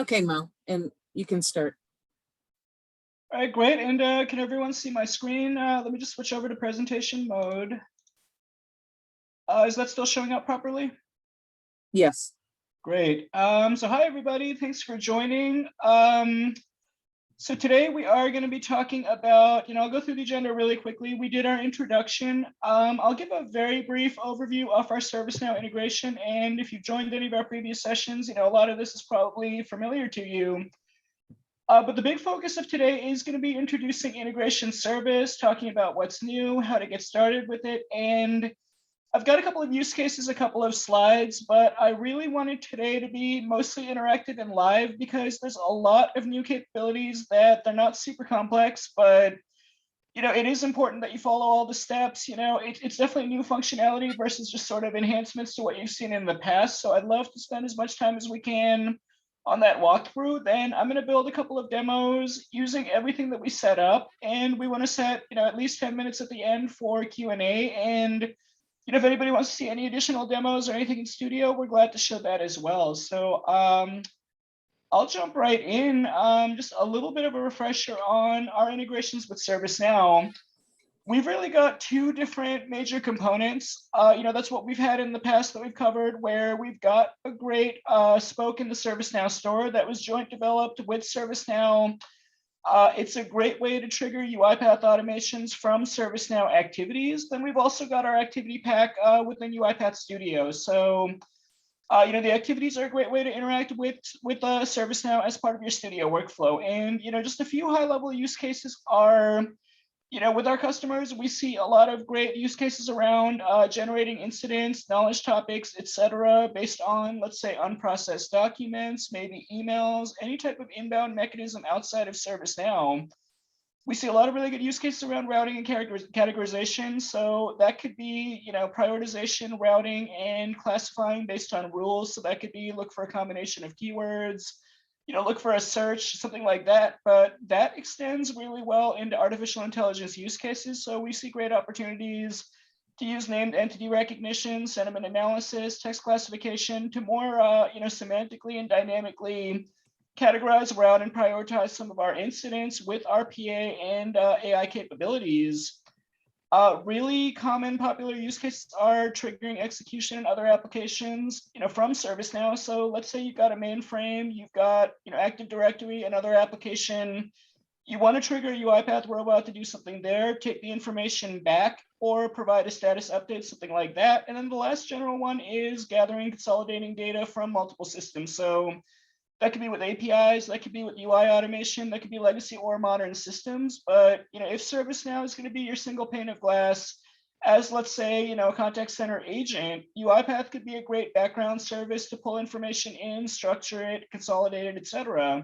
Okay, Mo, and you can start. All right, great. And can everyone see my screen? Let me just switch over to presentation mode. Is that still showing up properly? Yes. Great. So hi, everybody. Thanks for joining. So today we are going to be talking about, I'll go through the agenda really quickly. We did our introduction. I'll give a very brief overview of our ServiceNow integration. And if you've joined any of our previous sessions, a lot of this is probably familiar to you. But the big focus of today is going to be introducing integration service, talking about what's new, how to get started with it. And I've got a couple of use cases, a couple of slides, but I really wanted today to be mostly interactive and live because there's a lot of new capabilities that they're not super complex, but it is important that you follow all the steps. It's definitely new functionality versus just sort of enhancements to what you've seen in the past. So I'd love to spend as much time as we can on that walkthrough. Then I'm going to build a couple of demos using everything that we set up, and we want to set at least 10 minutes at the end for Q&A. And if anybody wants to see any additional demos or anything in studio, we're glad to show that as well. So I'll jump right in. Just a little bit of a refresher on our integrations with ServiceNow. We've really got two different major components. That's what we've had in the past that we've covered, where we've got a great spoke in the ServiceNow store that was joint developed with ServiceNow. It's a great way to trigger UiPath automations from ServiceNow activities. Then we've also got our activity pack within UiPath Studio. So the activities are a great way to interact with ServiceNow as part of your studio workflow. And just a few high-level use cases are, with our customers, we see a lot of great use cases around generating incidents, knowledge topics, etc., based on, let's say, unprocessed documents, maybe emails, any type of inbound mechanism outside of ServiceNow. We see a lot of really good use cases around routing and categorization. So that could be, prioritization, routing, and classifying based on rules. So that could be look for a combination of keywords, look for a search, something like that. But that extends really well into artificial intelligence use cases. So we see great opportunities to use named entity recognition, sentiment analysis, text classification to more, semantically and dynamically categorize, route, and prioritize some of our incidents with RPA and AI capabilities. Really common popular use cases are triggering execution in other applications, from ServiceNow. So let's say you've got a mainframe, you've got, Active Directory, another application. You want to trigger a UiPath robot to do something there, take the information back, or provide a status update, something like that. And then the last general one is gathering and consolidating data from multiple systems. So that could be with APIs, that could be with UI automation, that could be legacy or modern systems. But if ServiceNow is going to be your single pane of glass, as let's say, a contact center agent, UiPath could be a great background service to pull information in, structure it, consolidate it, etc.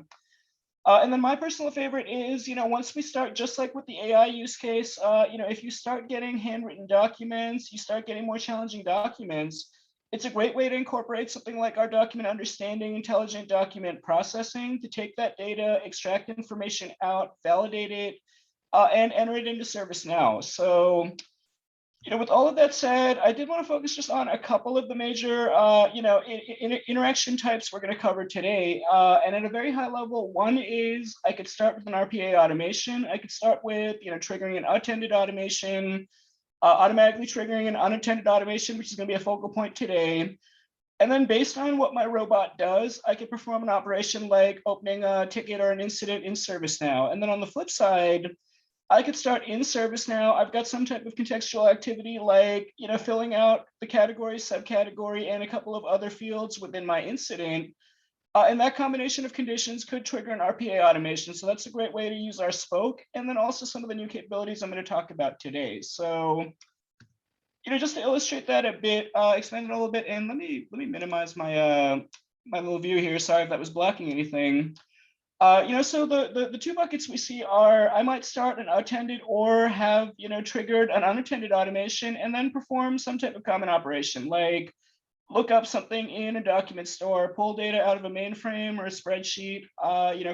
And then my personal favorite is, once we start, just like with the AI use case, if you start getting handwritten documents, you start getting more challenging documents, it's a great way to incorporate something like our document understanding, intelligent document processing to take that data, extract information out, validate it, and enter it into ServiceNow. So, with all of that said, I did want to focus just on a couple of the major, interaction types we're going to cover today. And at a very high level, one is I could start with an RPA automation. I could start with, triggering an attended automation, automatically triggering an unattended automation, which is going to be a focal point today. And then based on what my robot does, I can perform an operation like opening a ticket or an incident in ServiceNow. And then on the flip side, I could start in ServiceNow. I've got some type of contextual activity like, filling out the category, subcategory, and a couple of other fields within my incident. And that combination of conditions could trigger an RPA automation. So that's a great way to use our spoke. And then also some of the new capabilities I'm going to talk about today. So, just to illustrate that a bit, expand it a little bit, and let me minimize my my little view here. Sorry if that was blocking anything. So the two buckets we see are I might start an attended or have triggered an unattended automation and then perform some type of common operation like look up something in a document store, pull data out of a mainframe or a spreadsheet,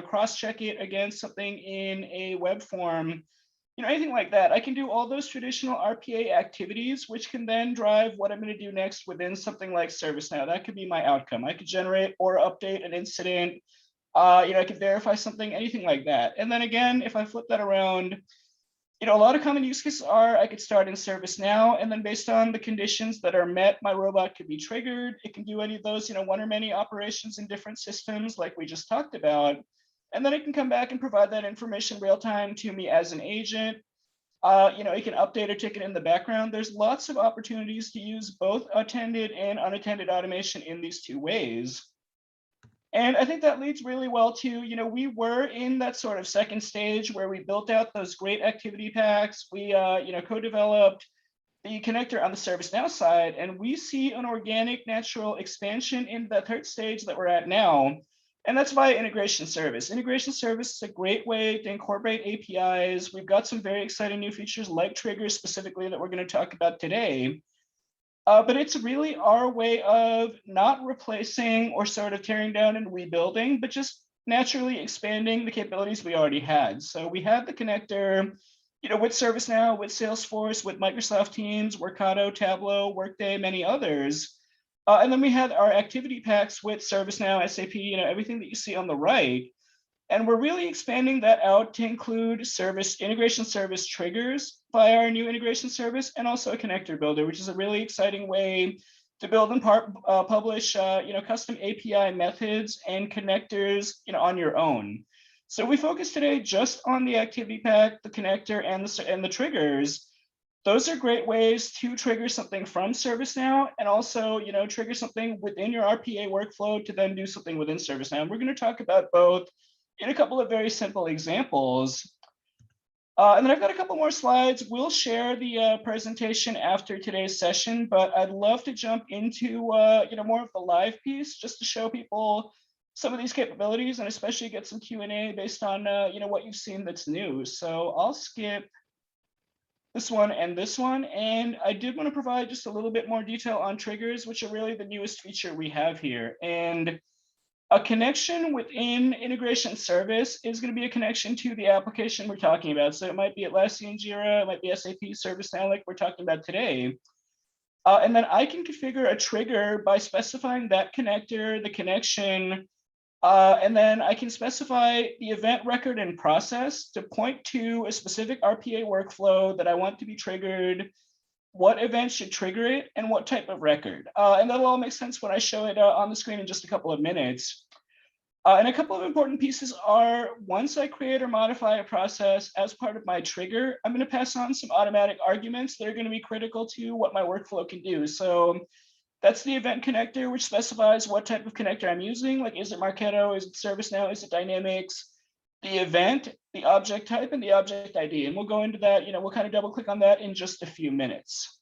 cross-check it against something in a web form, anything like that. I can do all those traditional RPA activities, which can then drive what I'm going to do next within something like ServiceNow. That could be my outcome. I could generate or update an incident, I could verify something, anything like that. And then again, if I flip that around, a lot of common use cases are I could start in ServiceNow, and then based on the conditions that are met, my robot could be triggered. It can do any of those, one or many operations in different systems like we just talked about. And then it can come back and provide that information real time to me as an agent. It can update a ticket in the background. There's lots of opportunities to use both attended and unattended automation in these two ways. And I think that leads really well to, we were in that sort of second stage where we built out those great activity packs. We, co-developed the connector on the ServiceNow side, and we see an organic, natural expansion in the third stage that we're at now. And that's via integration service. Integration service is a great way to incorporate APIs. We've got some very exciting new features like triggers specifically that we're going to talk about today. But it's really our way of not replacing or sort of tearing down and rebuilding, but just naturally expanding the capabilities we already had. So we had the connector, with ServiceNow, with Salesforce, with Microsoft Teams, Workato, Tableau, Workday, many others. And then we had our activity packs with ServiceNow, SAP, everything that you see on the right. And we're really expanding that out to include service integration service triggers by our new integration service, and also a connector builder, which is a really exciting way to build and publish custom API methods and connectors on your own. So we focus today just on the activity pack, the connector, and the triggers. Those are great ways to trigger something from ServiceNow, and also trigger something within your RPA workflow to then do something within ServiceNow. And we're going to talk about both in a couple of very simple examples. And then I've got a couple more slides. We'll share the presentation after today's session, but I'd love to jump into more of the live piece just to show people some of these capabilities, and especially get some Q&A based on what you've seen that's new. So I'll skip this one and this one. And I did want to provide just a little bit more detail on triggers, which are really the newest feature we have here. And a connection within integration service is going to be a connection to the application we're talking about. So it might be Atlassian Jira, it might be SAP ServiceNow like we're talking about today. And then I can configure a trigger by specifying that connector, the connection, and then I can specify the event record and process to point to a specific RPA workflow that I want to be triggered, what event should trigger it, and what type of record. And that'll all make sense when I show it on the screen in just a couple of minutes. And a couple of important pieces are, once I create or modify a process as part of my trigger, I'm going to pass on some automatic arguments that are going to be critical to what my workflow can do. So that's the event connector, which specifies what type of connector I'm using. Like, is it Marketo? Is it ServiceNow? Is it Dynamics? The event, the object type, and the object ID. And we'll go into that, we'll kind of double click on that in just a few minutes.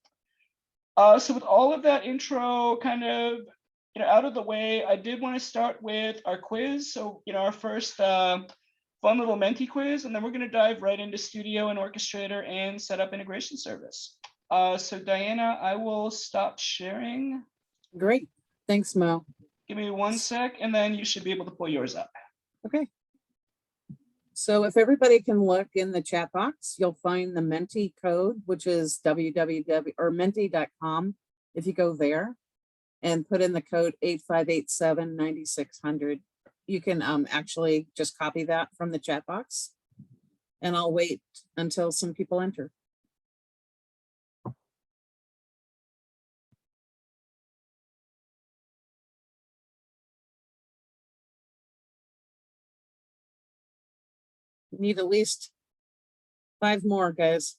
So with all of that intro kind of, out of the way, I did want to start with our quiz. So, our first fun little Menti quiz, and then we're going to dive right into Studio and Orchestrator and set up integration service. So Diana, I will stop sharing. Great. Thanks, Mo. Give me 1 sec, and then you should be able to pull yours up. Okay. So if everybody can look in the chat box, you'll find the Menti code, which is www or menti.com. If you go there and put in the code 8587-9600, you can actually just copy that from the chat box, and I'll wait until some people enter. Need at least 5 more, guys.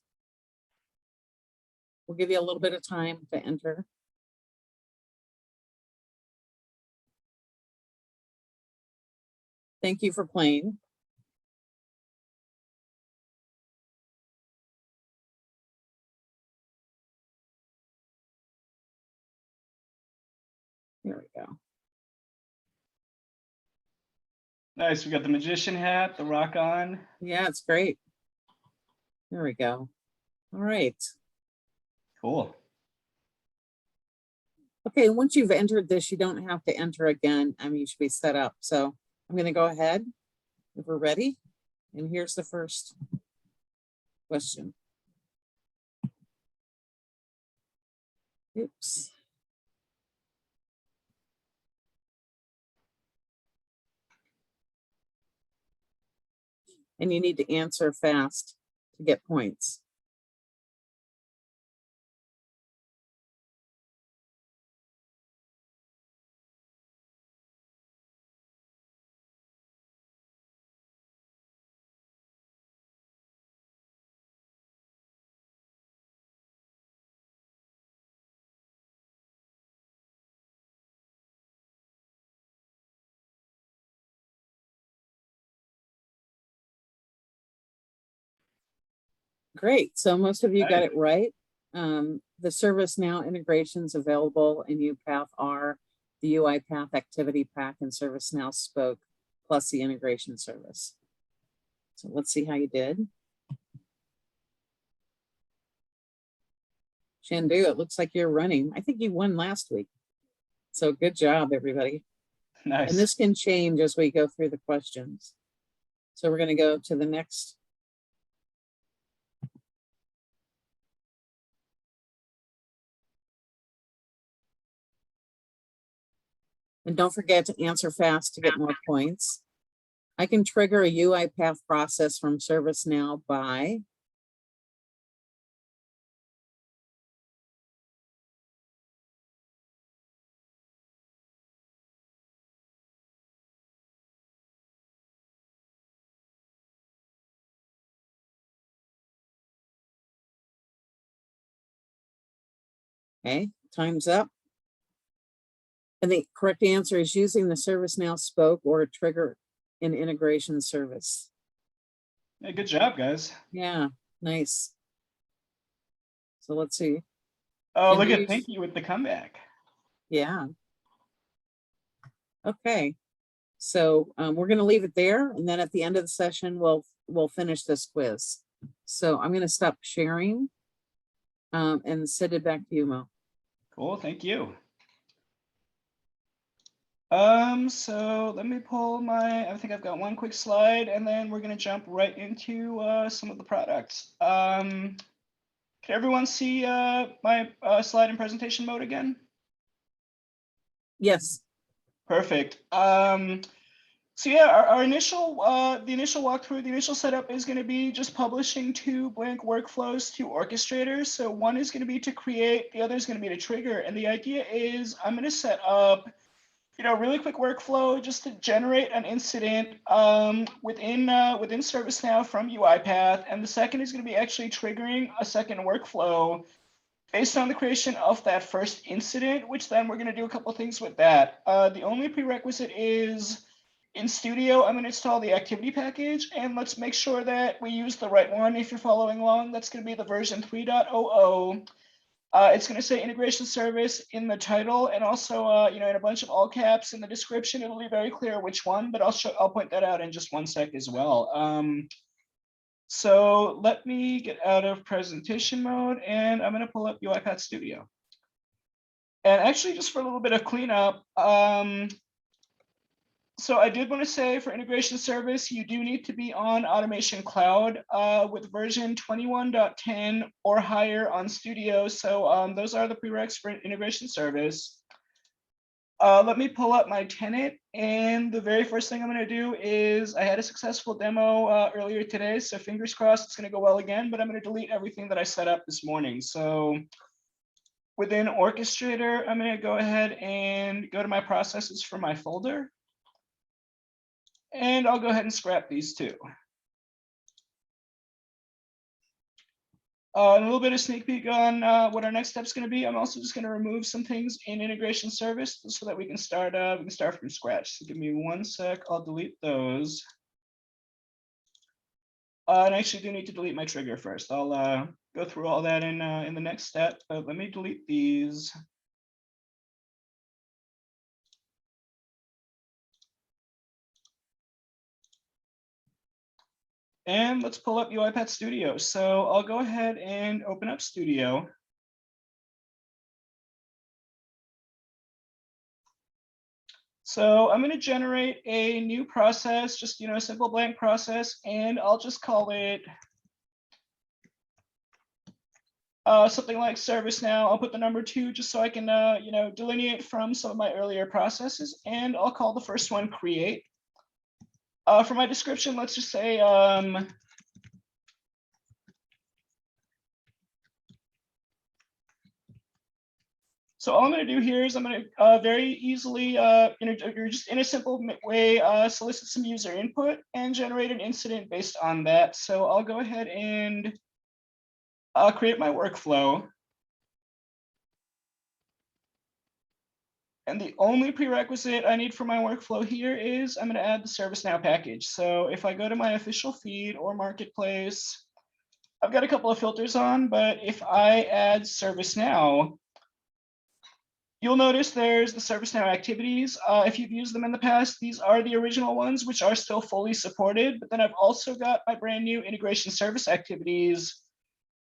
We'll give you a little bit of time to enter. Thank you for playing. There we go. Nice. We got the magician hat, the rock on. Yeah, it's great. There we go. All right. Cool. Okay, once you've entered this, you don't have to enter again. I mean, you should be set up. So I'm going to go ahead if we're ready. And here's the first question. Oops. and you need to answer fast to get points. Great. So most of you got it right. The ServiceNow integrations available in UiPath are the UiPath Activity Pack and ServiceNow Spoke, plus the integration service. So let's see how you did. Shandu, it looks like you're running. I think you won last week. So good job, everybody. Nice. And this can change as we go through the questions. So we're going to go to the next. And don't forget to answer fast to get more points. I can trigger a UiPath process from ServiceNow by okay, time's up. And the correct answer is using the ServiceNow Spoke or trigger an integration service. Yeah, good job, guys. Yeah, nice. So let's see. Oh, look at thank you with the comeback. Yeah. Okay. So we're going to leave it there, and then at the end of the session, we'll finish this quiz. So I'm going to stop sharing and send it back to you, Mo. Cool, thank you. So let me pull I think I've got one quick slide, and then we're going to jump right into some of the products. Can everyone see my slide in presentation mode again? Yes. Perfect. So yeah, our initial the initial walkthrough, the initial setup is going to be just publishing 2 blank workflows to orchestrators. So one is going to be to create, the other is going to be to trigger. And the idea is I'm going to set up, really quick workflow just to generate an incident within ServiceNow from UiPath. And the second is going to be actually triggering a second workflow based on the creation of that first incident, which then we're going to do a couple things with that. The only prerequisite is in Studio, I'm going to install the activity package, and let's make sure that we use the right one. If you're following along, that's going to be the version 3.00. It's going to say integration service in the title, and also, in a bunch of all caps in the description. It'll be very clear which one, but I'll point that out in just one sec as well. So let me get out of presentation mode, and I'm going to pull up UiPath Studio. And actually, just for a little bit of cleanup, so I did want to say for integration service, you do need to be on Automation Cloud with version 21.10 or higher on Studio. So those are the prereqs for integration service. Let me pull up my tenant, and the very first thing I'm going to do is I had a successful demo earlier today, so fingers crossed it's going to go well again, but I'm going to delete everything that I set up this morning. So within Orchestrator, I'm going to go ahead and go to my processes for my folder. And I'll go ahead and scrap these 2. A little bit of sneak peek on what our next step is going to be. I'm also just going to remove some things in integration service so that we can start from scratch. So give me one sec. I'll delete those. And I actually do need to delete my trigger first. I'll go through all that in the next step. But let me delete these. And let's pull up UiPath Studio. So I'll go ahead and open up Studio. So I'm going to generate a new process, just a simple blank process, and I'll just call it something like ServiceNow. I'll put the number 2 just so I can delineate from some of my earlier processes, and I'll call the first one create. For my description, let's just say, so all I'm going to do here is I'm going to very easily, you're just in a simple way, solicit some user input and generate an incident based on that. So I'll go ahead and create my workflow. And the only prerequisite I need for my workflow here is I'm going to add the ServiceNow package. So if I go to my official feed or marketplace, I've got a couple of filters on, but if I add ServiceNow, you'll notice there's the ServiceNow activities. If you've used them in the past, these are the original ones, which are still fully supported. But then I've also got my brand new integration service activities.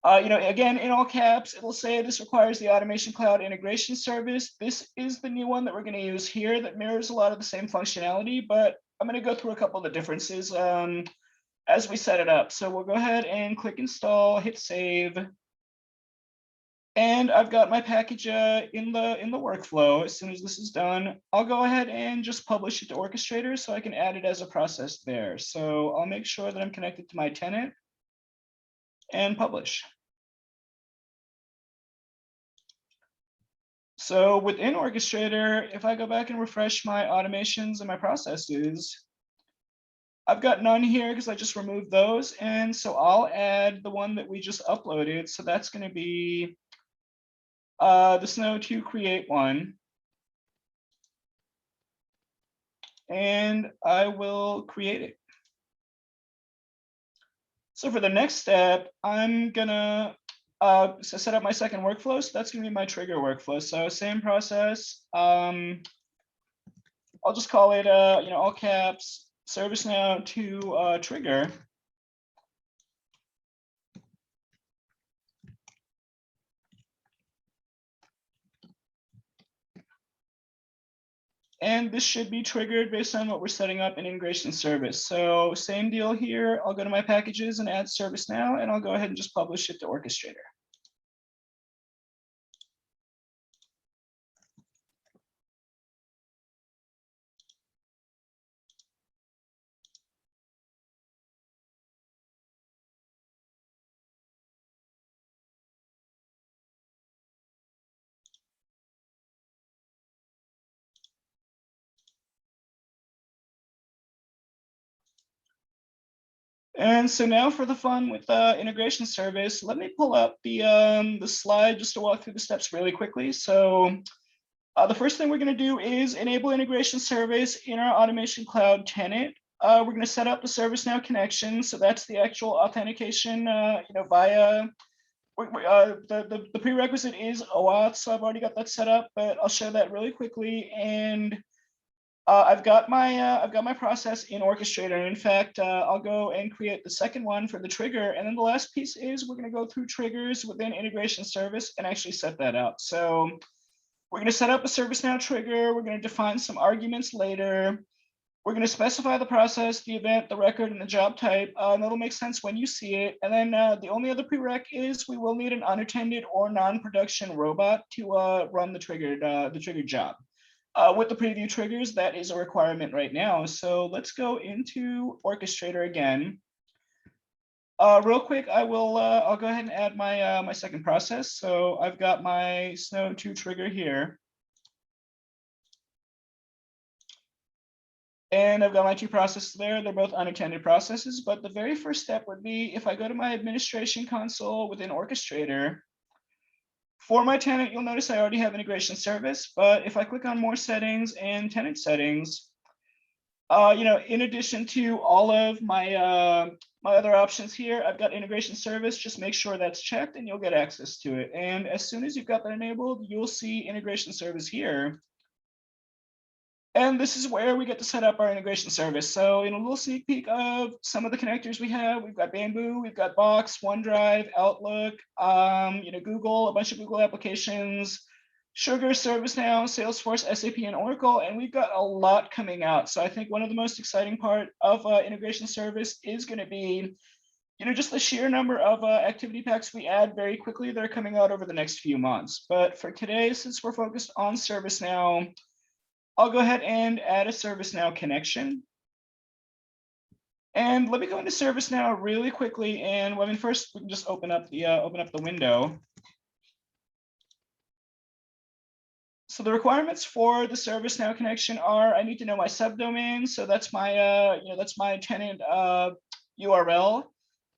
Again, in all caps, it'll say this requires the Automation Cloud Integration Service. This is the new one that we're going to use here that mirrors a lot of the same functionality, but I'm going to go through a couple of the differences as we set it up. So we'll go ahead and click install, hit save. And I've got my package in the workflow. As soon as this is done, I'll go ahead and just publish it to Orchestrator so I can add it as a process there. So I'll make sure that I'm connected to my tenant and publish. So within Orchestrator, if I go back and refresh my automations and my processes, I've got none here because I just removed those. And so I'll add the one that we just uploaded. So that's going to be the Snow 2 create one. And I will create it. So for the next step, I'm gonna set up my second workflow. So that's gonna be my trigger workflow. So same process. I'll just call it all caps ServiceNow to trigger. And this should be triggered based on what we're setting up in integration service. So same deal here. I'll go to my packages and add ServiceNow, and I'll go ahead and just publish it to Orchestrator. And so now for the fun with integration service, let me pull up the slide just to walk through the steps really quickly. So the first thing we're going to do is enable integration service in our automation cloud tenant. We're going to set up the ServiceNow connection. So that's the actual authentication, via the prerequisite is OAuth. So I've already got that set up, but I'll show that really quickly. And I've got my process in Orchestrator. And in fact, I'll go and create the second one for the trigger. And then the last piece is we're going to go through triggers within integration service and actually set that up. So we're going to set up a ServiceNow trigger. We're going to define some arguments later. We're going to specify the process, the event, the record, and the job type. And that'll make sense when you see it. And then the only other prereq is we will need an unattended or non-production robot to run the triggered job. With the preview triggers, that is a requirement right now. So let's go into Orchestrator again. Real quick, I'll go ahead and add my my second process. So I've got my Snow 2 trigger here. And I've got my two processes there. They're both unattended processes. But the very first step would be if I go to my administration console within Orchestrator. For my tenant, you'll notice I already have integration service, but if I click on more settings and tenant settings, in addition to all of my my other options here, I've got integration service. Just make sure that's checked and you'll get access to it. And as soon as you've got that enabled, you'll see integration service here. And this is where we get to set up our integration service. So in a little sneak peek of some of the connectors we have, we've got Bamboo, we've got Box, OneDrive, Outlook, Google, a bunch of Google applications, Sugar, ServiceNow, Salesforce, SAP, and Oracle, and we've got a lot coming out. So I think one of the most exciting part of integration service is going to be, just the sheer number of activity packs we add very quickly that are coming out over the next few months. But for today, since we're focused on ServiceNow, I'll go ahead and add a ServiceNow connection. And let me go into ServiceNow really quickly. And well, I mean, first we can just open up the window. So the requirements for the ServiceNow connection are: I need to know my subdomain. So that's my that's my tenant URL.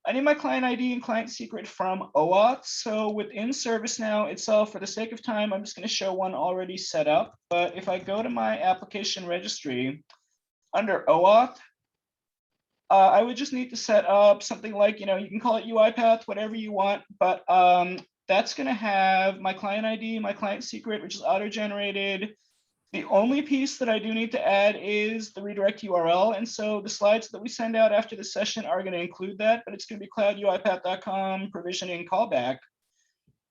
I need my client ID and client secret from OAuth. So within ServiceNow itself, for the sake of time, I'm just going to show one already set up. But if I go to my application registry under OAuth, I would just need to set up something like, you can call it UiPath, whatever you want, but that's going to have my client ID, my client secret, which is auto-generated. The only piece that I do need to add is the redirect URL. And so the slides that we send out after the session are going to include that, but it's going to be cloud.uipath.com provisioning callback.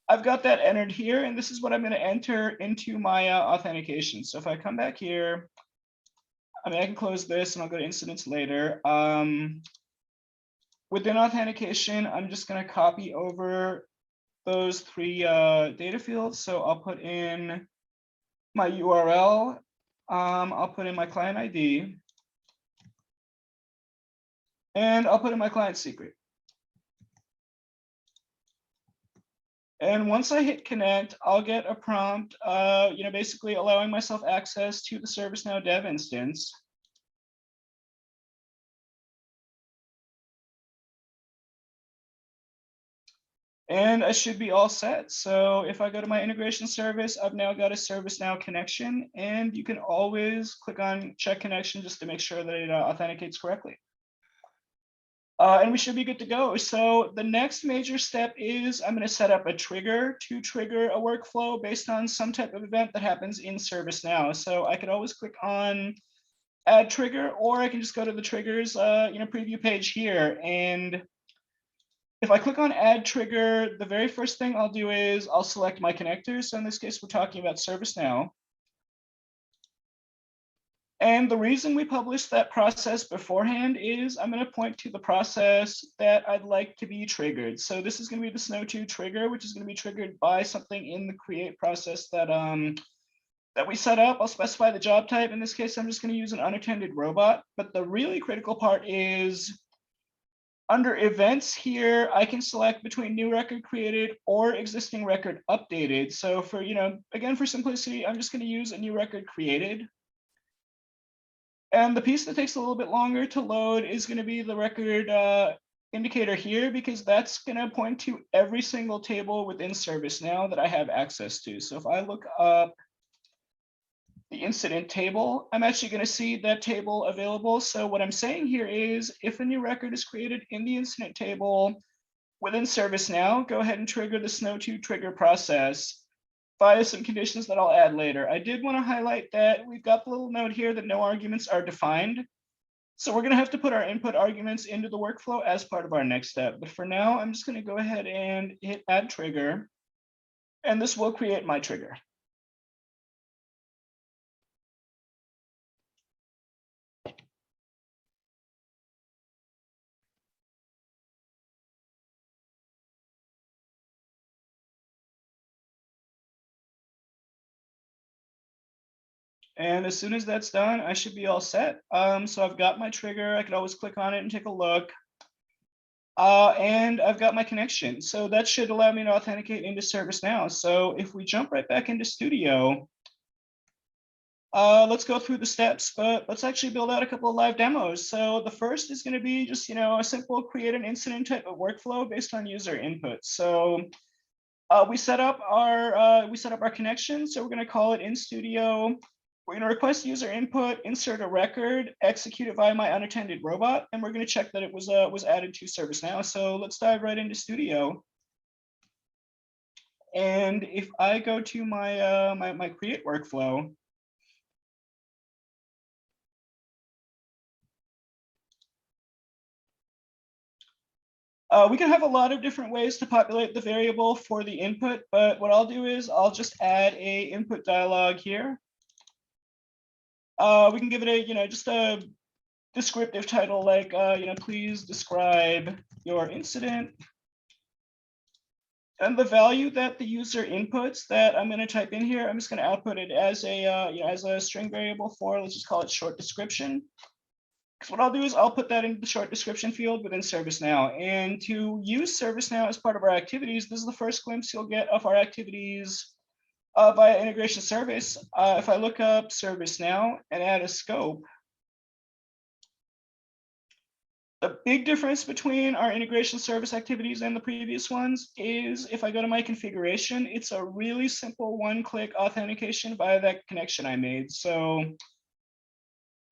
I've got that entered here, and this is what I'm going to enter into my authentication. So if I come back here, I mean, I can close this and I'll go to incidents later. Within authentication, I'm just going to copy over those three data fields. So I'll put in my URL. I'll put in my client ID. And I'll put in my client secret. And once I hit connect, I'll get a prompt, basically allowing myself access to the ServiceNow dev instance. And I should be all set. So if I go to my integration service, I've now got a ServiceNow connection, and you can always click on check connection just to make sure that it authenticates correctly. And we should be good to go. So the next major step is I'm going to set up a trigger to trigger a workflow based on some type of event that happens in ServiceNow. So I could always click on add trigger, or I can just go to the triggers preview page here. And if I click on add trigger, the very first thing I'll do is I'll select my connector. So in this case, we're talking about ServiceNow. And the reason we published that process beforehand is I'm going to point to the process that I'd like to be triggered. So this is going to be the Snow2 trigger, which is going to be triggered by something in the create process that we set up. I'll specify the job type. In this case, I'm just going to use an unattended robot. But the really critical part is under events here, I can select between new record created or existing record updated. So for, again, for simplicity, I'm just going to use a new record created. And the piece that takes a little bit longer to load is going to be the record indicator here, because that's going to point to every single table within ServiceNow that I have access to. So if I look up the incident table, I'm actually going to see that table available. So what I'm saying here is if a new record is created in the incident table within ServiceNow, go ahead and trigger the Snow2 trigger process via some conditions that I'll add later. I did want to highlight that we've got the little note here that no arguments are defined. So we're going to have to put our input arguments into the workflow as part of our next step. But for now, I'm just going to go ahead and hit add trigger, and this will create my trigger. And as soon as that's done, I should be all set. So I've got my trigger. I could always click on it and take a look. And I've got my connection. So that should allow me to authenticate into ServiceNow. So if we jump right back into Studio, let's go through the steps, but let's actually build out a couple of live demos. So the first is going to be just, a simple create an incident type of workflow based on user input. So we set up our connection. So we're going to call it in Studio. We're going to request user input, insert a record, execute it via my unattended robot, and we're going to check that it was added to ServiceNow. So let's dive right into Studio. And if I go to my my create workflow, we can have a lot of different ways to populate the variable for the input, but what I'll do is I'll just add a input dialog here. We can give it a, just a descriptive title like, please describe your incident. And the value that the user inputs that I'm going to type in here, I'm just going to output it as a, as a string variable for, let's just call it short description. Because what I'll do is I'll put that into the short description field within ServiceNow. And to use ServiceNow as part of our activities, this is the first glimpse you'll get of our activities via integration service. If I look up ServiceNow and add a scope, the big difference between our integration service activities and the previous ones is if I go to my configuration, it's a really simple one-click authentication via that connection I made. So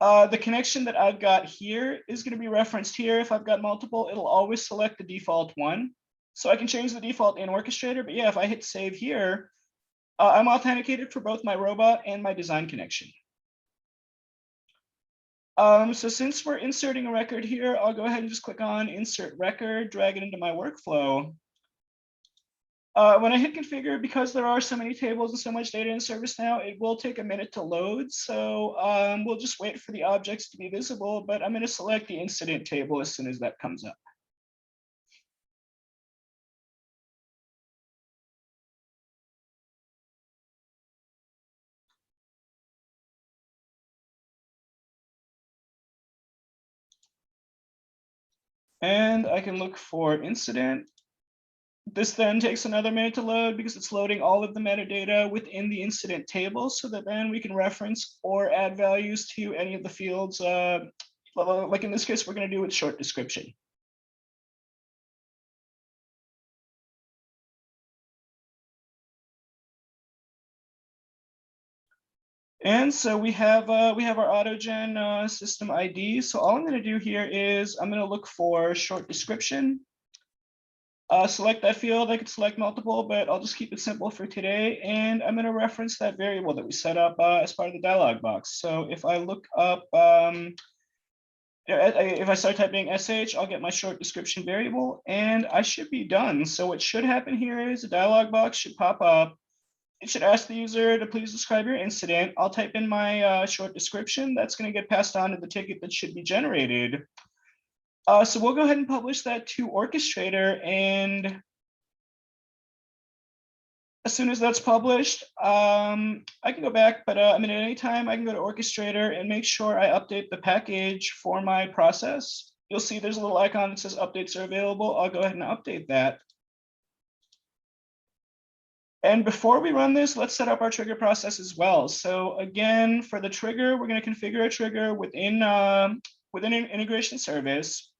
the connection that I've got here is going to be referenced here. If I've got multiple, it'll always select the default one. So I can change the default in Orchestrator. But yeah, if I hit save here, I'm authenticated for both my robot and my design connection. So since we're inserting a record here, I'll go ahead and just click on insert record, drag it into my workflow. When I hit configure, because there are so many tables and so much data in ServiceNow, it will take a minute to load. So we'll just wait for the objects to be visible, but I'm going to select the incident table as soon as that comes up. And I can look for incident. This then takes another minute to load because it's loading all of the metadata within the incident table so that then we can reference or add values to any of the fields. Like in this case, we're going to do with short description. And so we have our AutoGen system ID. So all I'm going to do here is I'm going to look for short description. Select that field. I could select multiple, but I'll just keep it simple for today. And I'm going to reference that variable that we set up as part of the dialog box. So if I look up, if I start typing sh, I'll get my short description variable, and I should be done. So what should happen here is a dialog box should pop up. It should ask the user to please describe your incident. I'll type in my short description. That's going to get passed on to the ticket that should be generated. So we'll go ahead and publish that to Orchestrator. And as soon as that's published, I can go back, but I mean, at any time I can go to Orchestrator and make sure I update the package for my process. You'll see there's a little icon that says updates are available. I'll go ahead and update that. And before we run this, let's set up our trigger process as well. So again, for the trigger, we're going to configure a trigger within an integration service.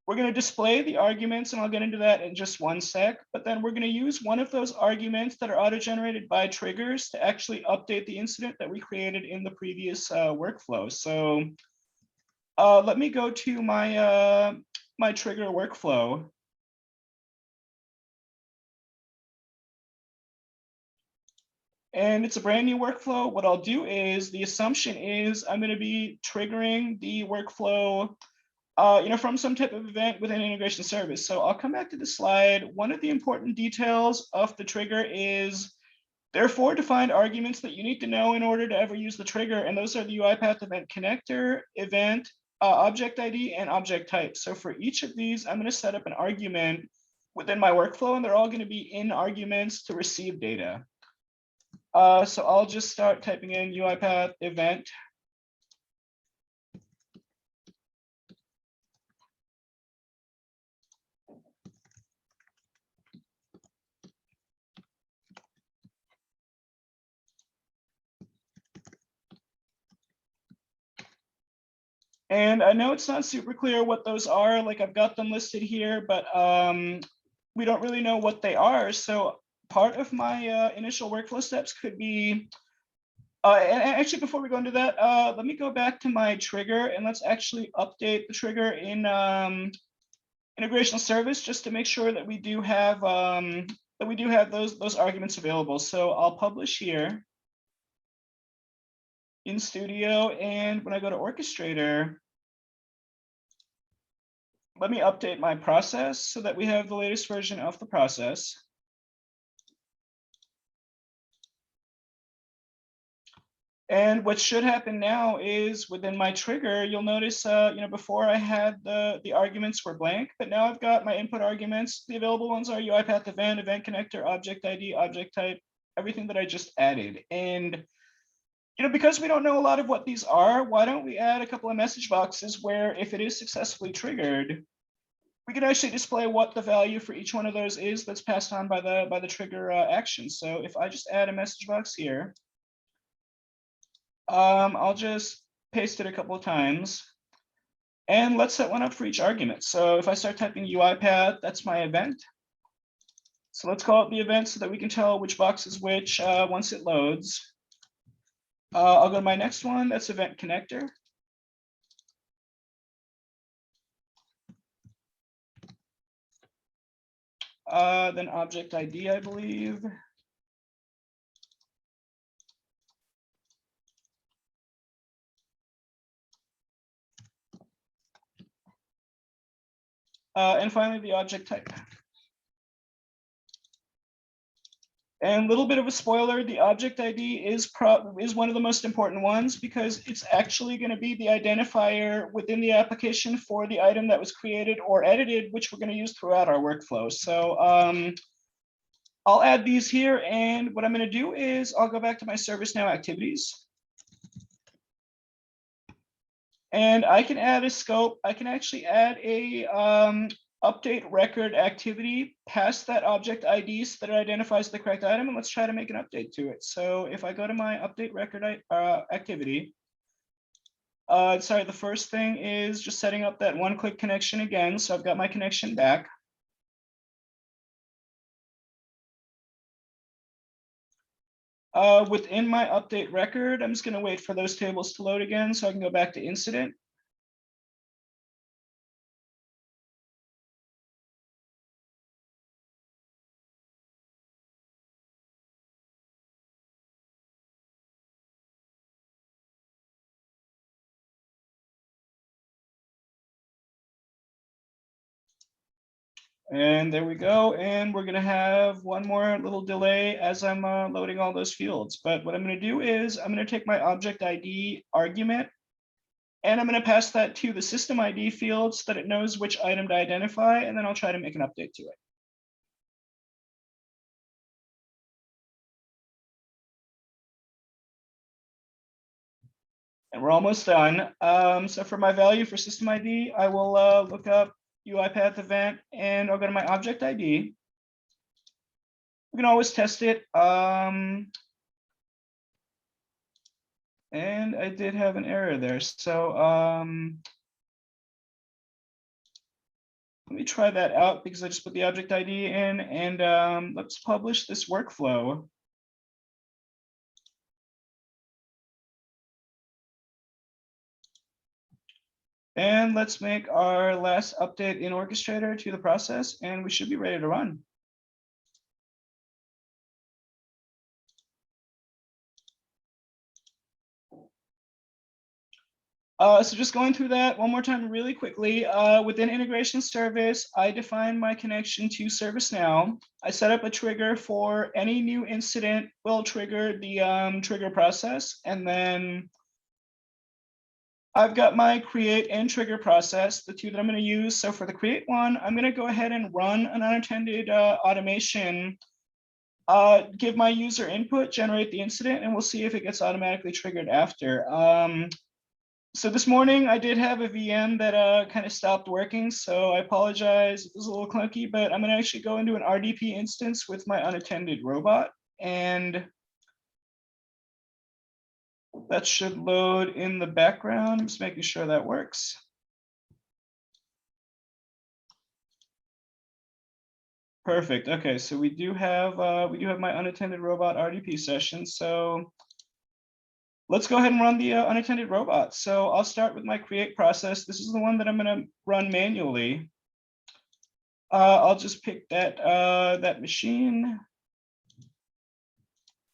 We're going to display the arguments, and I'll get into that in just one sec. But then we're going to use one of those arguments that are auto-generated by triggers to actually update the incident that we created in the previous workflow. So let me go to my my trigger workflow. And it's a brand new workflow. What I'll do is the assumption is I'm going to be triggering the workflow from some type of event within an integration service. So I'll come back to the slide. One of the important details of the trigger is there are 4 defined arguments that you need to know in order to ever use the trigger. And those are the UiPath event connector, event, object ID, and object type. So for each of these, I'm going to set up an argument within my workflow, and they're all going to be in arguments to receive data. So I'll just start typing in UiPath event. And I know it's not super clear what those are. Like I've got them listed here, but we don't really know what they are. So part of my initial workflow steps could be, and actually before we go into that, let me go back to my trigger and let's actually update the trigger in integration service just to make sure that we do have those arguments available. So I'll publish here in Studio, and when I go to Orchestrator, let me update my process so that we have the latest version of the process. And what should happen now is within my trigger, you'll notice, before I had the arguments were blank, but now I've got my input arguments. The available ones are UiPath event, event connector, object ID, object type, everything that I just added. And because we don't know a lot of what these are, why don't we add a couple of message boxes where if it is successfully triggered, we can actually display what the value for each one of those is that's passed on by the trigger action. So if I just add a message box here, I'll just paste it a couple of times. And let's set one up for each argument. So if I start typing UiPath, that's my event. So let's call it the event so that we can tell which box is which once it loads. I'll go to my next one, that's event connector. Then object ID, I believe. And finally, the object type. And a little bit of a spoiler, the object ID is one of the most important ones because it's actually going to be the identifier within the application for the item that was created or edited, which we're going to use throughout our workflow. So I'll add these here, and what I'm going to do is I'll go back to my ServiceNow activities. And I can add a scope. I can actually add a update record activity past that object ID so that it identifies the correct item, and let's try to make an update to it. So if I go to my update record activity, sorry, the first thing is just setting up that one-click connection again. So I've got my connection back. Within my update record, I'm just going to wait for those tables to load again so I can go back to incident. And there we go. And we're going to have one more little delay as I'm loading all those fields. But what I'm going to do is I'm going to take my object ID argument, and I'm going to pass that to the system ID field so that it knows which item to identify, and then I'll try to make an update to it. And we're almost done. So for my value for system ID, I will look up UiPath event, and I'll go to my object ID. We can always test it. And I did have an error there. So let me try that out because I just put the object ID in, and let's publish this workflow. And let's make our last update in Orchestrator to the process, and we should be ready to run. So just going through that one more time really quickly. Within Integration Service, I define my connection to ServiceNow. I set up a trigger for any new incident will trigger the trigger process, and then I've got my create and trigger process, the two that I'm going to use. So for the create one, I'm going to go ahead and run an unattended automation, give my user input, generate the incident, and we'll see if it gets automatically triggered after. So this morning I did have a VM that kind of stopped working, so I apologize. It was a little clunky, but I'm going to actually go into an RDP instance with my unattended robot, and that should load in the background. I'm just making sure that works. Perfect. Okay, so we do have my unattended robot RDP session. So let's go ahead and run the unattended robot. So I'll start with my create process. This is the one that I'm going to run manually. I'll just pick that that machine,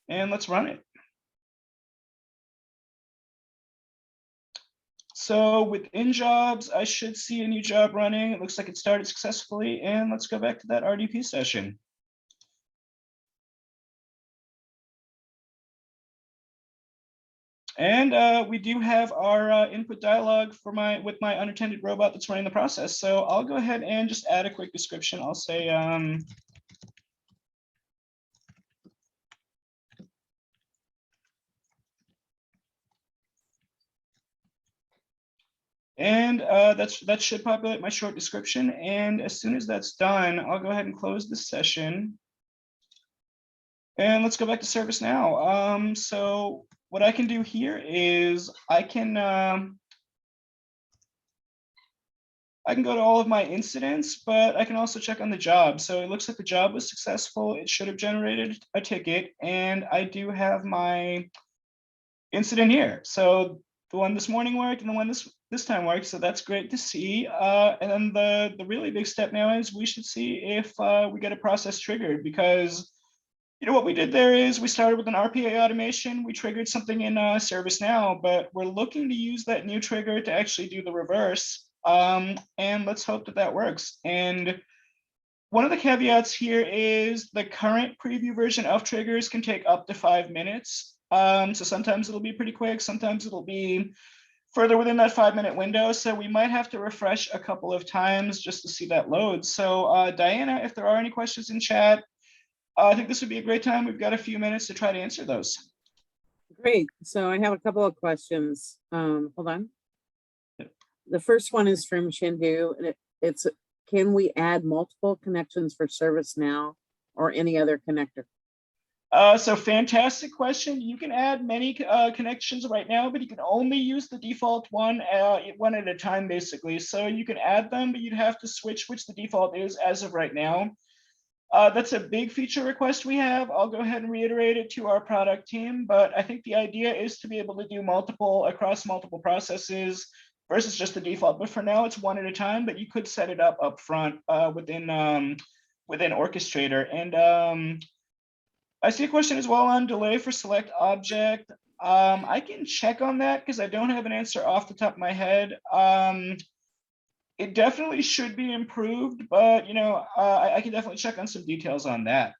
and let's run it. So within jobs, I should see a new job running. It looks like it started successfully, and let's go back to that RDP session. And we do have our input dialog for with my unattended robot that's running the process. So I'll go ahead and just add a quick description. I'll say, And that should populate my short description. And as soon as that's done, I'll go ahead and close this session. And let's go back to ServiceNow. So what I can do here is I can go to all of my incidents, but I can also check on the job. So it looks like the job was successful. It should have generated a ticket, and I do have my incident here. So the one this morning worked, and the one this time worked. So that's great to see. And then the really big step now is we should see if we get a process triggered, because what we did there is we started with an RPA automation. We triggered something in ServiceNow, but we're looking to use that new trigger to actually do the reverse. And let's hope that that works. And one of the caveats here is the current preview version of triggers can take up to 5 minutes. So sometimes it'll be pretty quick. Sometimes it'll be further within that 5-minute window. So we might have to refresh a couple of times just to see that load. So Diana, if there are any questions in chat, I think this would be a great time. We've got a few minutes to try to answer those. Great. So I have a couple of questions. Hold on. Yep. The first one is from Shindu, and it's, can we add multiple connections for ServiceNow or any other connector? So fantastic question. You can add many connections right now, but you can only use the default one at a time, basically. So you can add them, but you'd have to switch which the default is as of right now. That's a big feature request we have. I'll go ahead and reiterate it to our product team, but I think the idea is to be able to do multiple across multiple processes versus just the default. But for now, it's one at a time, but you could set it up front within Orchestrator. And I see a question as well on delay for select object. I can check on that because I don't have an answer off the top of my head. It definitely should be improved, but I can definitely check on some details on that.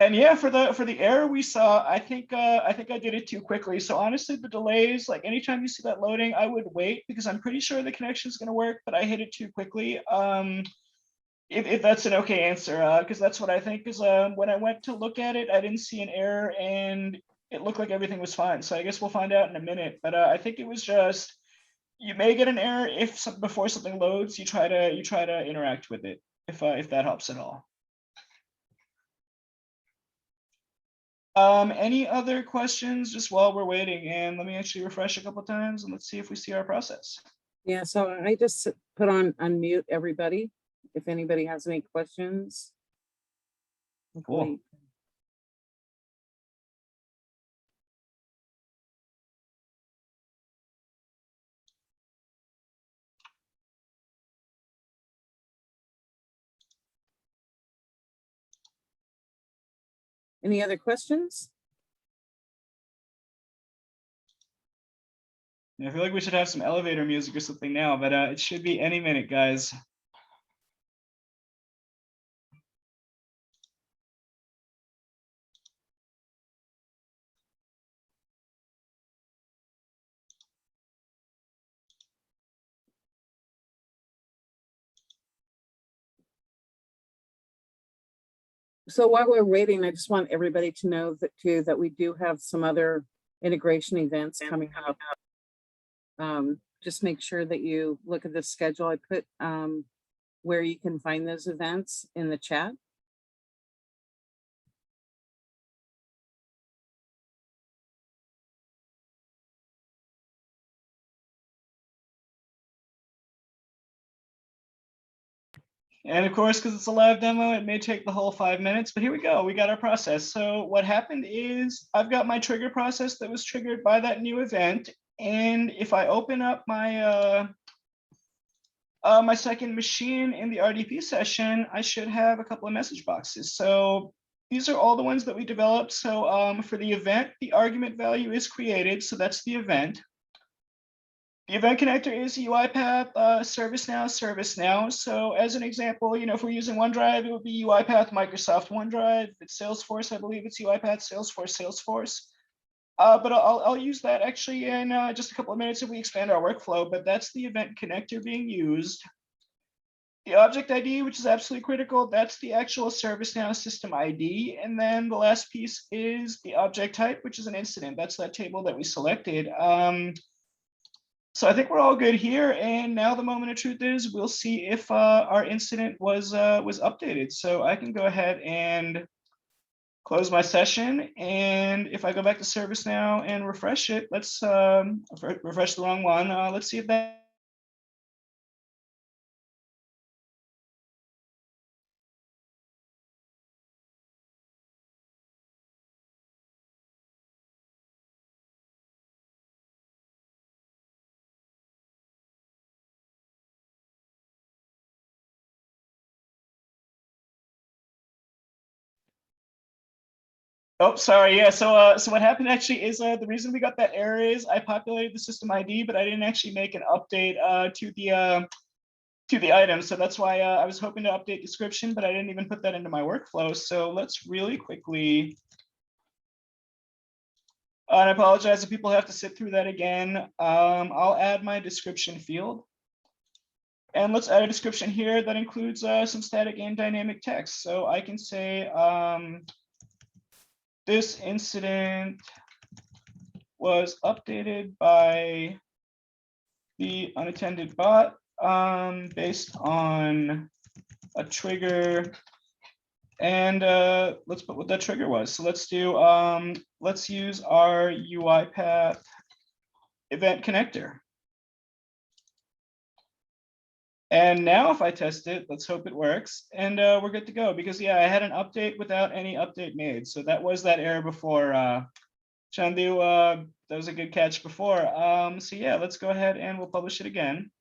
And yeah, for the error we saw, I think I did it too quickly. So honestly, the delays, like anytime you see that loading, I would wait because I'm pretty sure the connection is going to work, but I hit it too quickly. If that's an okay answer, because that's what I think. Because when I went to look at it, I didn't see an error, and it looked like everything was fine. So I guess we'll find out in a minute. But I think it was just, you may get an error if before something loads, you try to interact with it, if that helps at all. Any other questions just while we're waiting? And let me actually refresh a couple times and let's see if we see our process. Yeah, so I just put on unmute everybody if anybody has any questions. Cool. Any other questions? I feel like we should have some elevator music or something now, but it should be any minute, guys. So while we're waiting, I just want everybody to know that we do have some other integration events coming up. Just make sure that you look at the schedule. I put where you can find those events in the chat. And of course, because it's a live demo, it may take the whole 5 minutes, but here we go. We got our process. So what happened is I've got my trigger process that was triggered by that new event. And if I open up my my second machine in the RDP session, I should have a couple of message boxes. So these are all the ones that we developed. So for the event, the argument value is created. So that's the event. The event connector is UiPath ServiceNow. So as an example, if we're using OneDrive, it would be UiPath Microsoft OneDrive. If it's Salesforce, I believe it's UiPath Salesforce. But I'll use that actually in just a couple of minutes if we expand our workflow, but that's the event connector being used. The object ID, which is absolutely critical, that's the actual ServiceNow system ID. And then the last piece is the object type, which is an incident. That's that table that we selected. So I think we're all good here. And now the moment of truth is we'll see if our incident was updated. So I can go ahead and close my session. And if I go back to ServiceNow and refresh it, let's refresh the wrong one. Let's see if that. Oh, sorry. Yeah. So what happened actually is the reason we got that error is I populated the system ID, but I didn't actually make an update to the item. So that's why I was hoping to update description, but I didn't even put that into my workflow. So let's really quickly. And I apologize if people have to sit through that again. I'll add my description field. And let's add a description here that includes some static and dynamic text. So I can say this incident was updated by the unattended bot based on a trigger. And let's put what that trigger was. So let's do, let's use our UiPath event connector. And now if I test it, let's hope it works. And we're good to go because yeah, I had an update without any update made. So that was that error before. Chandu, that was a good catch before. So yeah, let's go ahead and we'll publish it again.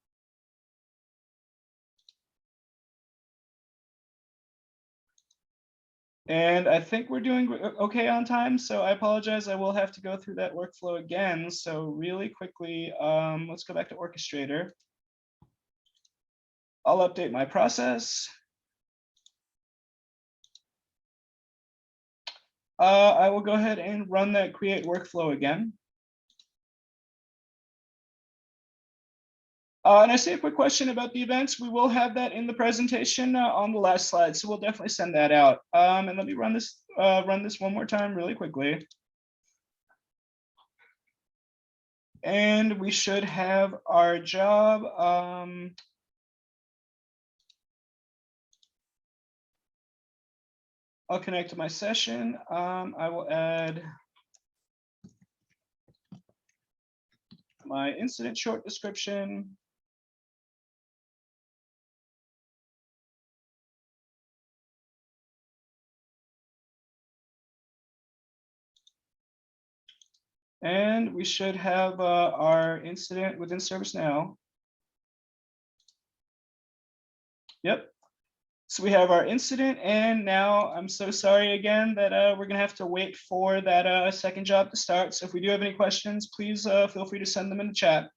And I think we're doing okay on time. So I apologize. I will have to go through that workflow again. So really quickly, let's go back to Orchestrator. I'll update my process. I will go ahead and run that create workflow again. And I see a quick question about the events. We will have that in the presentation on the last slide, so we'll definitely send that out. And let me run this one more time really quickly. And we should have our job. I'll connect to my session. I will add my incident short description. And we should have our incident within ServiceNow. Yep. So we have our incident, and now I'm so sorry again that we're gonna have to wait for that second job to start. So if we do have any questions, please feel free to send them in the chat.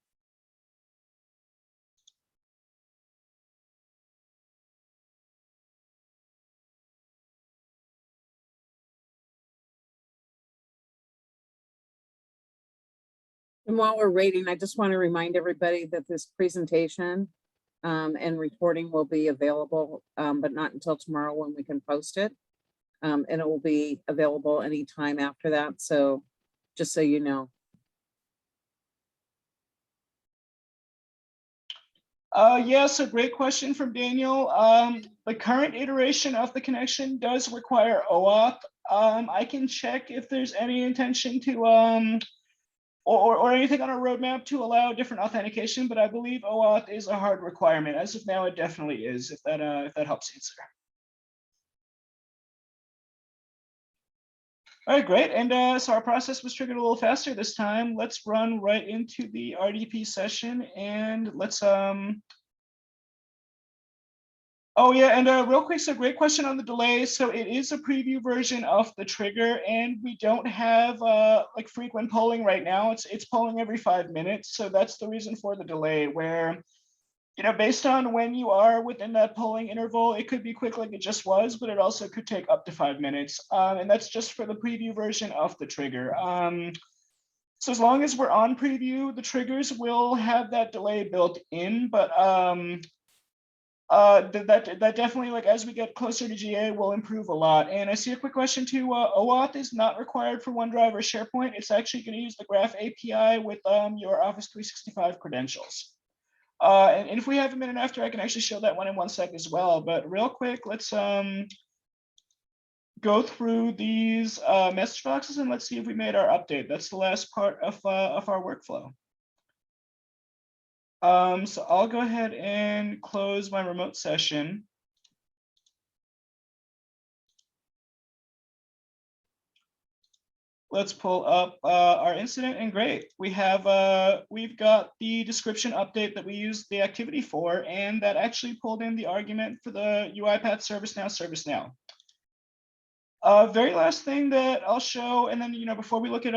And while we're waiting, I just want to remind everybody that this presentation and recording will be available, but not until tomorrow when we can post it. And it will be available anytime after that. So just so you know. Yeah, so great question from Daniel. The current iteration of the connection does require OAuth. I can check if there's any intention to or anything on our roadmap to allow different authentication, but I believe OAuth is a hard requirement. As of now, it definitely is, if that helps answer. All right, great. And so our process was triggered a little faster this time. Let's run right into the RDP session and let's oh yeah, and real quick, so great question on the delay. So it is a preview version of the trigger, and we don't have like frequent polling right now. It's polling every 5 minutes. So that's the reason for the delay, where based on when you are within that polling interval, it could be quick like it just was, but it also could take up to 5 minutes. And that's just for the preview version of the trigger. So as long as we're on preview, the triggers will have that delay built in, but that definitely, like, as we get closer to GA, will improve a lot. And I see a quick question too. OAuth is not required for OneDrive or SharePoint. It's actually going to use the Graph API with your Office 365 credentials. And if we have a minute after, I can actually show that one in 1 sec as well. But real quick, let's go through these message boxes and let's see if we made our update. That's the last part of our workflow. So I'll go ahead and close my remote session. Let's pull up our incident, and great. We've got the description update that we used the activity for, and that actually pulled in the argument for the UiPath ServiceNow. Very last thing that I'll show, and then before we look at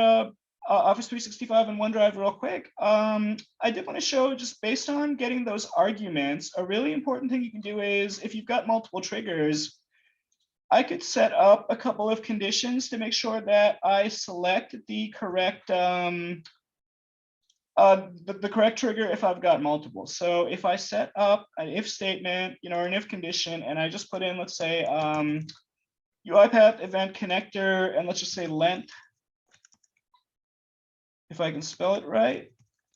Office 365 and OneDrive real quick, I did want to show, just based on getting those arguments, a really important thing you can do is, if you've got multiple triggers, I could set up a couple of conditions to make sure that I select the correct the correct trigger if I've got multiple. So if I set up an if statement, or an if condition, and I just put in, let's say, UiPath event connector, and let's just say length, if I can spell it right,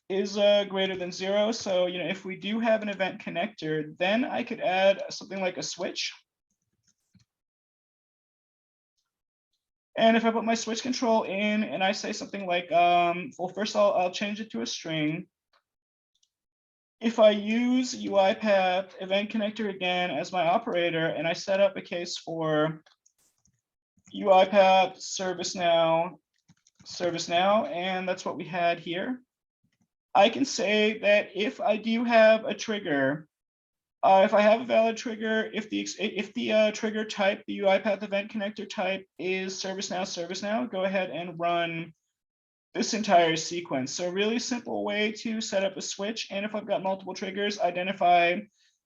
is greater than 0. So if we do have an event connector, then I could add something like a switch. And if I put my switch control in and I say something like, well, first I'll change it to a string. If I use UiPath event connector again as my operator, and I set up a case for UiPath ServiceNow, and that's what we had here, I can say that if I do have a trigger, if I have a valid trigger, if the trigger type, the UiPath event connector type, is ServiceNow, go ahead and run this entire sequence. So a really simple way to set up a switch. And if I've got multiple triggers, identify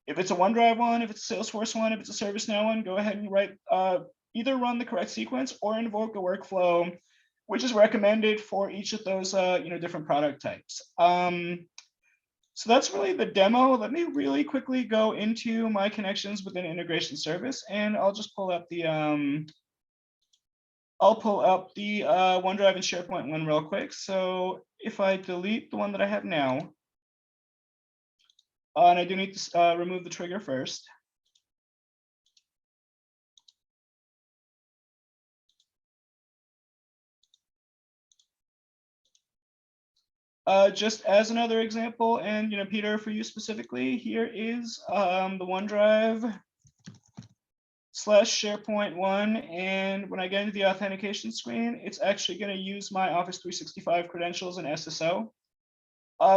if it's a OneDrive one, if it's a Salesforce one, if it's a ServiceNow one, go ahead and write either run the correct sequence or invoke a workflow, which is recommended for each of those different product types. So that's really the demo. Let me really quickly go into my connections within integration service, and I'll just pull up the OneDrive and SharePoint one real quick. So if I delete the one that I have now, and I do need to remove the trigger first. Just as another example, and Peter, for you specifically, here is the OneDrive /SharePoint one, and when I get into the authentication screen, it's actually going to use my Office 365 credentials and SSO.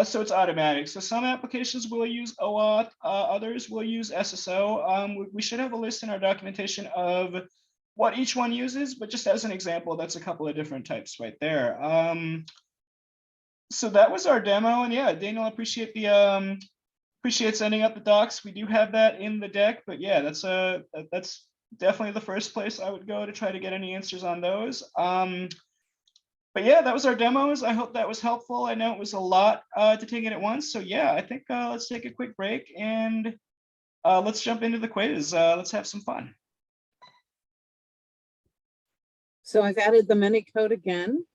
So it's automatic. So some applications will use OAuth, others will use SSO. We should have a list in our documentation of what each one uses, but just as an example, that's a couple of different types right there. So that was our demo, and yeah, Daniel, I appreciate sending up the docs. We do have that in the deck, but yeah, that's definitely the first place I would go to try to get any answers on those. But yeah, that was our demos. I hope that was helpful. I know it was a lot to take in at once, so yeah, I think let's take a quick break and let's jump into the quiz. Let's have some fun. So I've added the mini code again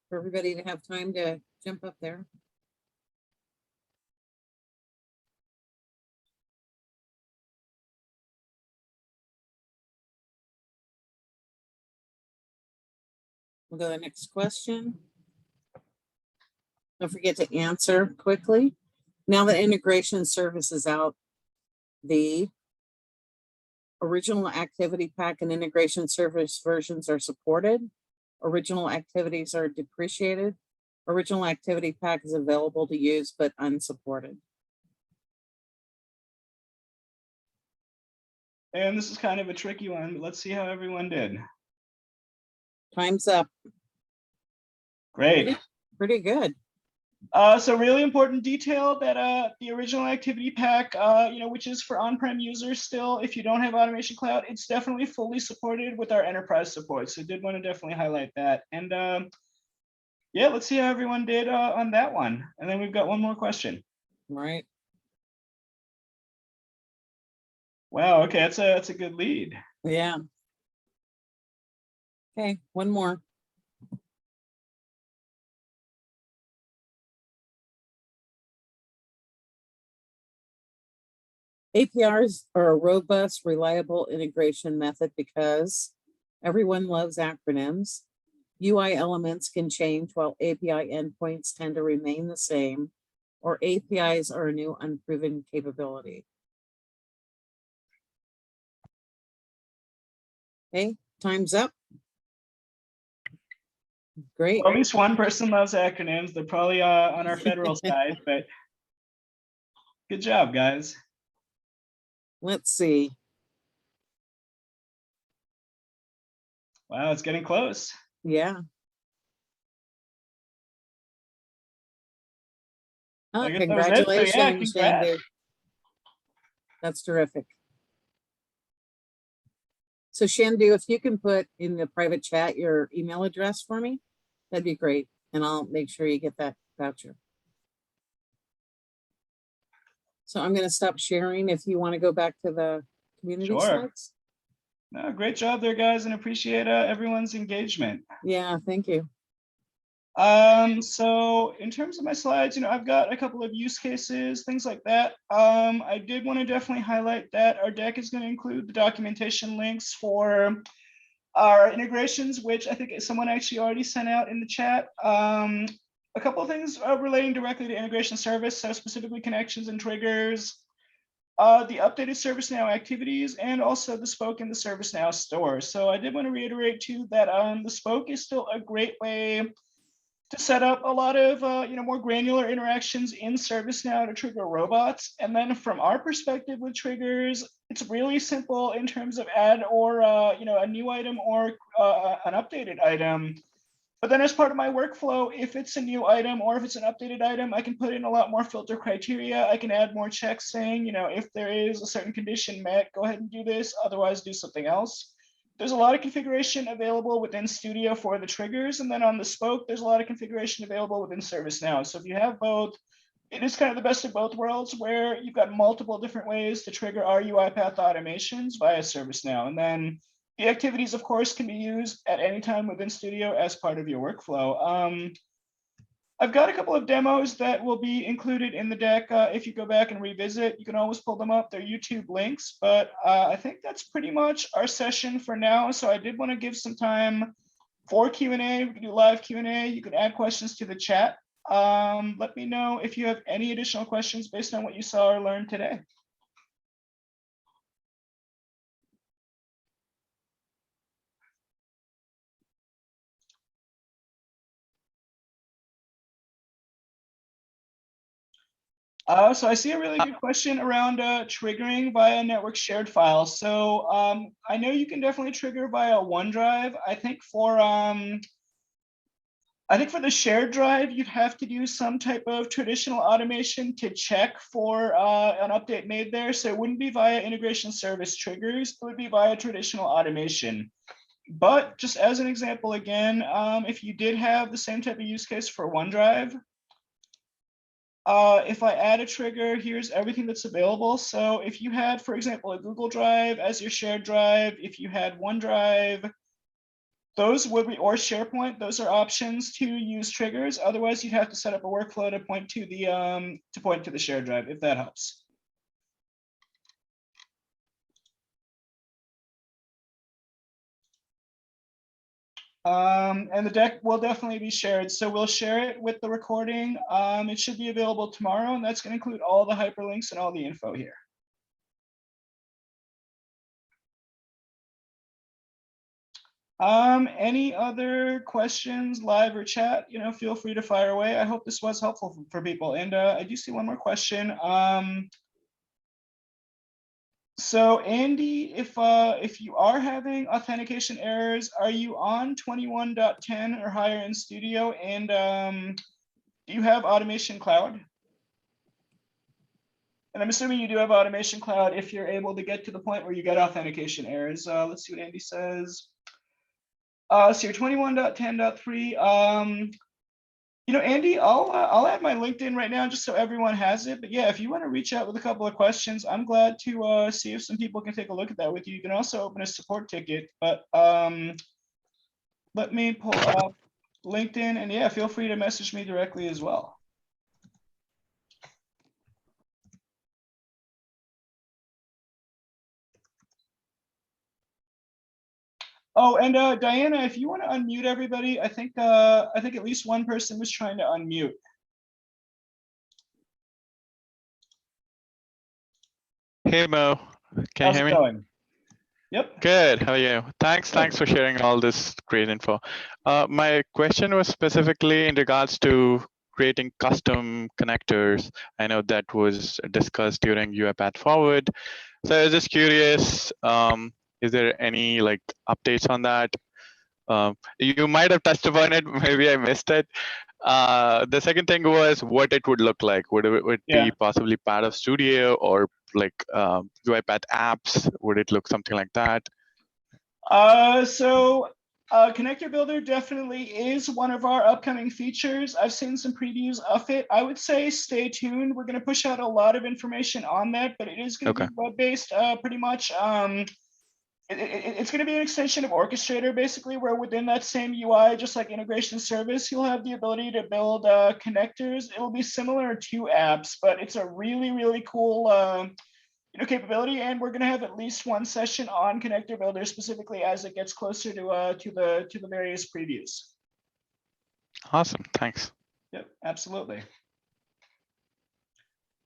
for everybody to have time to jump up there. We'll go to the next question. Don't forget to answer quickly. Now that integration service is out, the original activity pack and integration service versions are supported. Original activities are depreciated. Original activity pack is available to use, but unsupported. And this is kind of a tricky one, but let's see how everyone did. Time's up. Great. Pretty good. So really important detail that the original activity pack, which is for on-prem users still, if you don't have Automation Cloud, it's definitely fully supported with our enterprise support. So did want to definitely highlight that. And yeah, let's see how everyone did on that one. And then we've got one more question. Right. Wow. Okay, that's a good lead. Yeah. Okay, one more. APRs are a robust, reliable integration method because everyone loves acronyms. UI elements can change while API endpoints tend to remain the same, or APIs are a new unproven capability. Okay, time's up. Great. Well, at least one person loves acronyms. They're probably on our federal side, but good job, guys. Let's see. Wow, it's getting close. Yeah. Oh, I guess that was it. So yeah, congratulations, congrats. Shandu. That's terrific. So Shandu, if you can put in the private chat your email address for me, that'd be great. And I'll make sure you get that voucher. So I'm going to stop sharing if you want to go back to the community Sure. slides. No, great job there, guys, and appreciate everyone's engagement. Yeah, thank you. So in terms of my slides, I've got a couple of use cases, things like that. I did want to definitely highlight that our deck is going to include the documentation links for our integrations, which I think someone actually already sent out in the chat. A couple of things relating directly to integration service, so specifically connections and triggers, the updated ServiceNow activities, and also the spoke in the ServiceNow store. So I did want to reiterate too that the spoke is still a great way to set up a lot of more granular interactions in ServiceNow to trigger robots. And then from our perspective with triggers, it's really simple in terms of add or a new item or an updated item. But then as part of my workflow, if it's a new item or if it's an updated item, I can put in a lot more filter criteria. I can add more checks saying, if there is a certain condition met, go ahead and do this, otherwise do something else. There's a lot of configuration available within Studio for the triggers. And then on the spoke, there's a lot of configuration available within ServiceNow. So if you have both, it is kind of the best of both worlds where you've got multiple different ways to trigger our UiPath automations via ServiceNow. And then the activities, of course, can be used at any time within Studio as part of your workflow. I've got a couple of demos that will be included in the deck. If you go back and revisit, you can always pull them up. They're YouTube links, but I think that's pretty much our session for now. So I did want to give some time for Q&A. We can do live Q&A. You can add questions to the chat. Let me know if you have any additional questions based on what you saw or learned today. So I see a really good question around triggering via network shared files. So I know you can definitely trigger via OneDrive. I think for the shared drive, you'd have to do some type of traditional automation to check for an update made there. So it wouldn't be via integration service triggers. It would be via traditional automation. But just as an example, again, if you did have the same type of use case for OneDrive, if I add a trigger, here's everything that's available. So if you had, for example, a Google Drive as your shared drive, if you had OneDrive, those would be, or SharePoint, those are options to use triggers. Otherwise, you'd have to set up a workflow to point to the shared drive, if that helps. And the deck will definitely be shared. So we'll share it with the recording. It should be available tomorrow, and that's going to include all the hyperlinks and all the info here. Any other questions, live or chat, feel free to fire away. I hope this was helpful for people. And I do see one more question. So Andy, if you are having authentication errors, are you on 21.10 or higher in Studio? And do you have Automation Cloud? And I'm assuming you do have Automation Cloud if you're able to get to the point where you get authentication errors. Let's see what Andy says. So you're 21.10.3. Andy, I'll add my LinkedIn right now just so everyone has it. But yeah, if you want to reach out with a couple of questions, I'm glad to see if some people can take a look at that with you. You can also open a support ticket. But let me pull up LinkedIn, and yeah, feel free to message me directly as well. Oh, and Diana, if you want to unmute everybody, I think at least one person was trying to unmute. Hey Mo, can How's you it hear me? going? Yep. Good. How are you? Thanks Good. for sharing all this great info. My question was specifically in regards to creating custom connectors. I know that was discussed during UiPath Forward. So I was just curious, is there any like updates on that? You might have touched upon it, maybe I missed it. The second thing was what it would look like. Would it Yeah. be possibly part of Studio or like UiPath apps? Would it look something like that? Connector Builder definitely is one of our upcoming features. I've seen some previews of it. I would say stay tuned. We're going to push out a lot of information on that, but it is going to be web-based pretty much. It's going to be an extension of Orchestrator, basically, where within that same UI, just like integration service, you'll have the ability to build connectors. It will be similar to apps, but it's a really, really cool capability. And we're going to have at least one session on Connector Builder specifically as it gets closer to the various previews. Awesome, thanks. Yep, absolutely.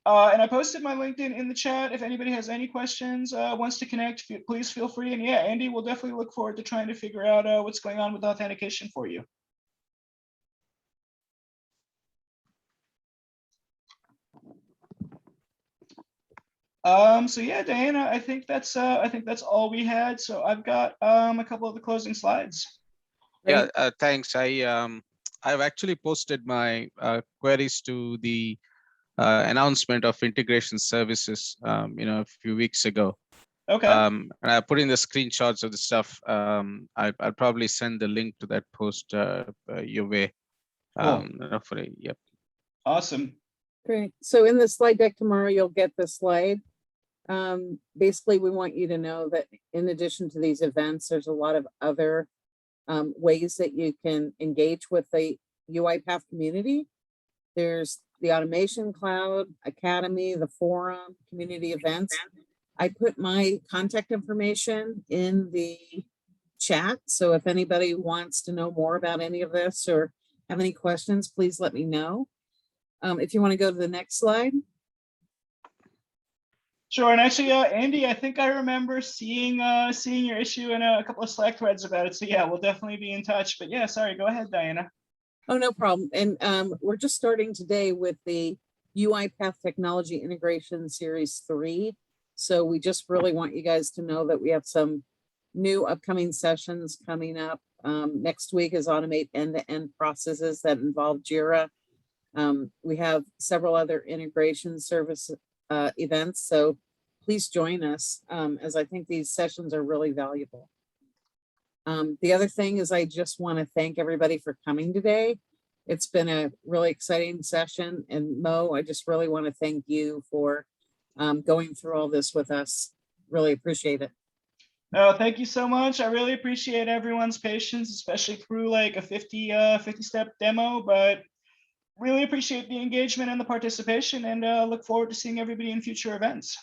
And I posted my LinkedIn in the chat. If anybody has any questions, wants to connect, please feel free. And yeah, Andy, we'll definitely look forward to trying to figure out what's going on with authentication for you. So yeah, Diana, I think that's all we had. So I've got a couple of the closing slides. Yeah, thanks. I've actually posted my queries to the announcement of integration services, a few weeks ago. Okay. And I put in the screenshots of the stuff. I'll probably send the link to that post your way. Cool. Yep. Awesome. Great. So in the slide deck tomorrow, you'll get the slide. Basically, we want you to know that in addition to these events, there's a lot of other ways that you can engage with the UiPath community. There's the Automation Cloud, Academy, the forum, community events. I put my contact information in the chat. So if anybody wants to know more about any of this or have any questions, please let me know. If you want to go to the next slide. Sure, and actually, Andy, I think I remember seeing your issue in a couple of Slack threads about it. So yeah, we'll definitely be in touch. But yeah, sorry, go ahead, Diana. Oh, no problem. And we're just starting today with the UiPath Technology Integration Series 3. So we just really want you guys to know that we have some new upcoming sessions coming up. Next week is automate end-to-end processes that involve Jira. We have several other integration service events. So please join us as I think these sessions are really valuable. The other thing is I just want to thank everybody for coming today. It's been a really exciting session. And Mo, I just really want to thank you for going through all this with us. Really appreciate it. No, thank you so much. I really appreciate everyone's patience, especially through like a 50 step demo, but really appreciate the engagement and the participation and look forward to seeing everybody in future events.